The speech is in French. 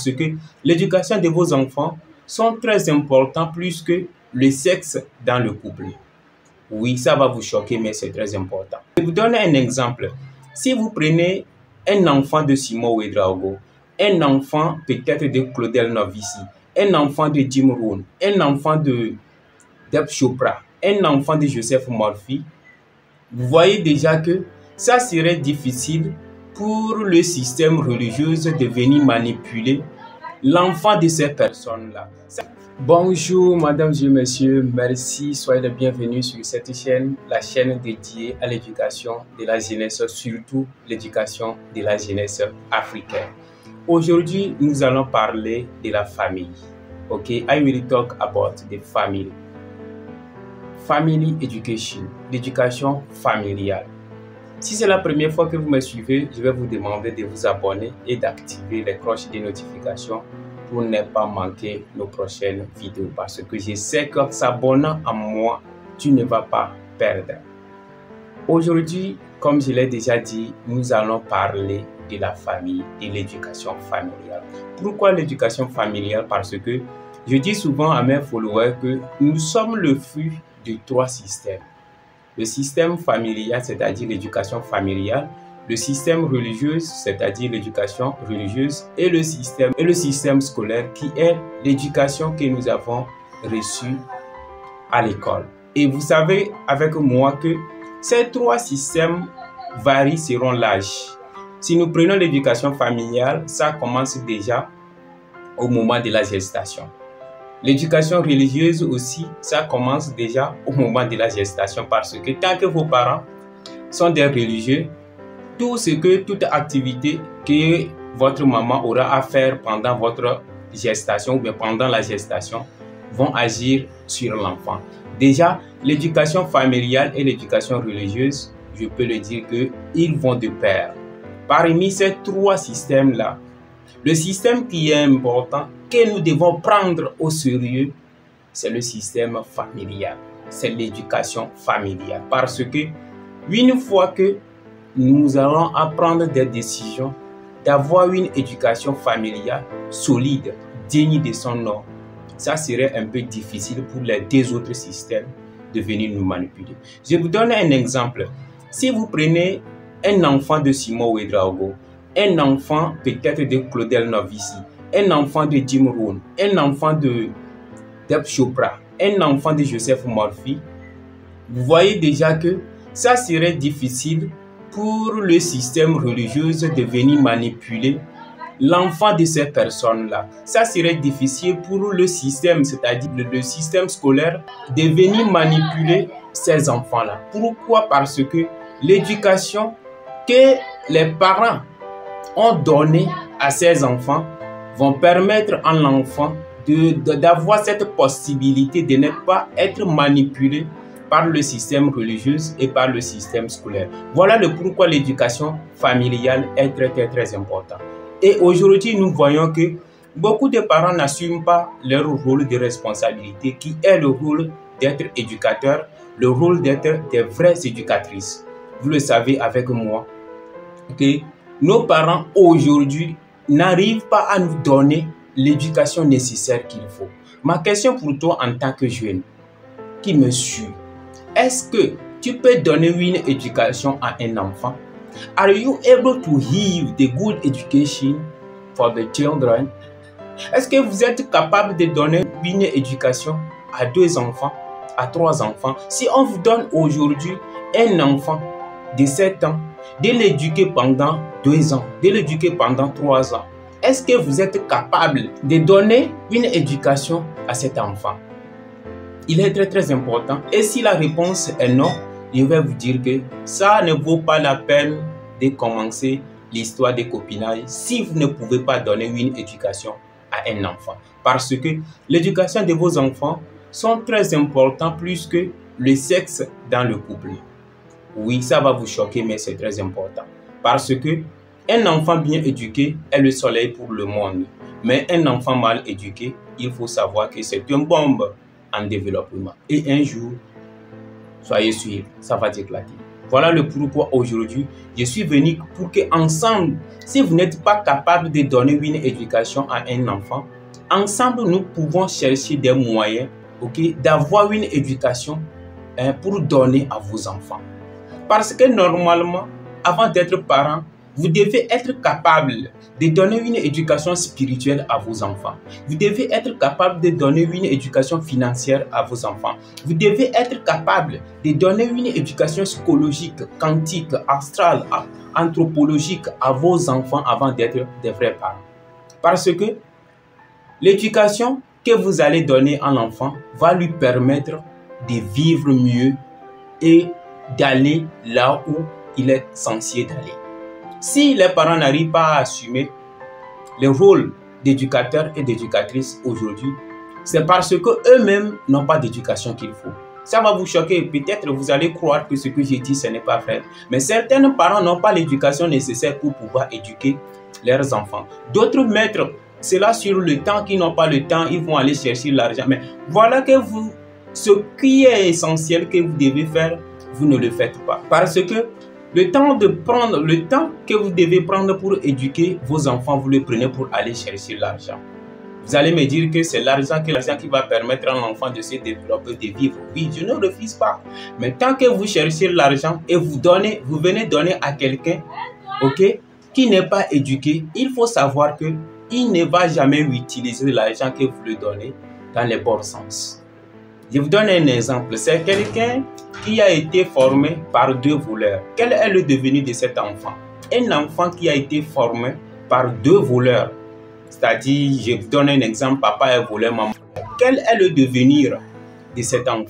parce que l'éducation de vos enfants sont très importants plus que le sexe dans le couple. Oui, ça va vous choquer, mais c'est très important. Je vais vous donner un exemple. Si vous prenez un enfant de Simon Ouedraogo, un enfant peut-être de Claudel Novici, un enfant de Jim Rohn, un enfant de Deepak Chopra, un enfant de Joseph Murphy, vous voyez déjà que ça serait difficile pour le système religieux de venir manipuler l'enfant de ces personnes-là. Bonjour, mesdames et messieurs, merci, soyez les bienvenus sur cette chaîne, la chaîne dédiée à l'éducation de la jeunesse, surtout l'éducation de la jeunesse africaine. Aujourd'hui, nous allons parler de la famille. Ok, I will talk about the family. Family education, l'éducation familiale. Si c'est la première fois que vous me suivez, je vais vous demander de vous abonner et d'activer les cloches de notification pour ne pas manquer nos prochaines vidéos. Parce que je sais qu'en s'abonnant à moi, tu ne vas pas perdre. Aujourd'hui, comme je l'ai déjà dit, nous allons parler de la famille, de l'éducation familiale. Pourquoi l'éducation familiale? Parce que je dis souvent à mes followers que nous sommes le fruit de trois systèmes. Le système familial, c'est-à-dire l'éducation familiale, le système religieux, c'est-à-dire l'éducation religieuse, et le système scolaire qui est l'éducation que nous avons reçue à l'école. Et vous savez avec moi que ces trois systèmes varient selon l'âge. Si nous prenons l'éducation familiale, ça commence déjà au moment de la gestation. L'éducation religieuse aussi, ça commence déjà au moment de la gestation parce que tant que vos parents sont des religieux, toute activité que votre maman aura à faire pendant votre gestation ou bien pendant la gestation vont agir sur l'enfant. Déjà, l'éducation familiale et l'éducation religieuse, je peux le dire qu'ils vont de pair. Parmi ces trois systèmes-là, le système qui est important, que nous devons prendre au sérieux, c'est le système familial. C'est l'éducation familiale. Parce que une fois que nous allons apprendre des décisions, d'avoir une éducation familiale solide, digne de son nom, ça serait un peu difficile pour les deux autres systèmes de venir nous manipuler. Je vous donne un exemple. Si vous prenez un enfant de Simon Ouedraogo, un enfant peut-être de Claudel Novici, un enfant de Jim Rohn, un enfant de Deepak Chopra, un enfant de Joseph Murphy, vous voyez déjà que ça serait difficile pour le système religieux de venir manipuler l'enfant de ces personnes-là. Ça serait difficile pour le système, c'est-à-dire le système scolaire, de venir manipuler ces enfants-là. Pourquoi? Parce que l'éducation que les parents ont donnée à ces enfants vont permettre à l'enfant d'avoir cette possibilité de ne pas être manipulé par le système religieux et par le système scolaire. Voilà le pourquoi l'éducation familiale est très important. Et aujourd'hui, nous voyons que beaucoup de parents n'assument pas leur rôle de responsabilité qui est le rôle d'être éducateur, le rôle d'être des vraies éducatrices. Vous le savez avec moi que nos parents aujourd'hui n'arrivent pas à nous donner l'éducation nécessaire qu'il faut. Ma question pour toi en tant que jeune qui me suit, est-ce que tu peux donner une éducation à un enfant? Are you able to give the good education for the children? Est-ce que vous êtes capable de donner une éducation à 2 enfants, à 3 enfants? Si on vous donne aujourd'hui un enfant de 7 ans, de l'éduquer pendant 2 ans, de l'éduquer pendant 3 ans, est-ce que vous êtes capable de donner une éducation à cet enfant? Il est très important. Et si la réponse est non, je vais vous dire que ça ne vaut pas la peine de commencer l'histoire des copinages si vous ne pouvez pas donner une éducation à un enfant. Parce que l'éducation de vos enfants sont très importants plus que le sexe dans le couple. Oui, ça va vous choquer, mais c'est très important. Parce que un enfant bien éduqué est le soleil pour le monde. Mais un enfant mal éduqué, il faut savoir que c'est une bombe en développement. Et un jour, soyez sûr, ça va éclater. Voilà le pourquoi aujourd'hui, je suis venu pour que ensemble, si vous n'êtes pas capable de donner une éducation à un enfant, ensemble nous pouvons chercher des moyens, d'avoir une éducation pour donner à vos enfants. Parce que normalement, avant d'être parent, vous devez être capable de donner une éducation spirituelle à vos enfants. Vous devez être capable de donner une éducation financière à vos enfants. Vous devez être capable de donner une éducation psychologique, quantique, astrale, anthropologique à vos enfants avant d'être des vrais parents. Parce que l'éducation que vous allez donner à l'enfant va lui permettre de vivre mieux et d'aller là où il est censé d'aller. Si les parents n'arrivent pas à assumer le rôle d'éducateur et d'éducatrice aujourd'hui, c'est parce qu'eux-mêmes n'ont pas d'éducation qu'il faut. Ça va vous choquer, peut-être vous allez croire que ce que j'ai dit, ce n'est pas vrai. Mais certains parents n'ont pas l'éducation nécessaire pour pouvoir éduquer leurs enfants. D'autres mettent cela sur le temps, qui n'ont pas le temps, ils vont aller chercher l'argent. Mais voilà que ce qui est essentiel que vous devez faire, vous ne le faites pas. Parce que le temps que vous devez prendre pour éduquer vos enfants, vous le prenez pour aller chercher l'argent. Vous allez me dire que c'est l'argent qui va permettre à l'enfant de se développer, de vivre. Oui, je ne refuse pas. Mais tant que vous cherchez l'argent et vous venez donner à quelqu'un, qui n'est pas éduqué, il faut savoir que il ne va jamais utiliser l'argent que vous lui donnez dans les bons sens. Je vous donne un exemple. C'est quelqu'un qui a été formé par 2 voleurs. Quel est le devenu de cet enfant? Un enfant qui a été formé par 2 voleurs. C'est-à-dire, je vous donne un exemple, papa est voleur, maman. Quel est le devenir de cet enfant?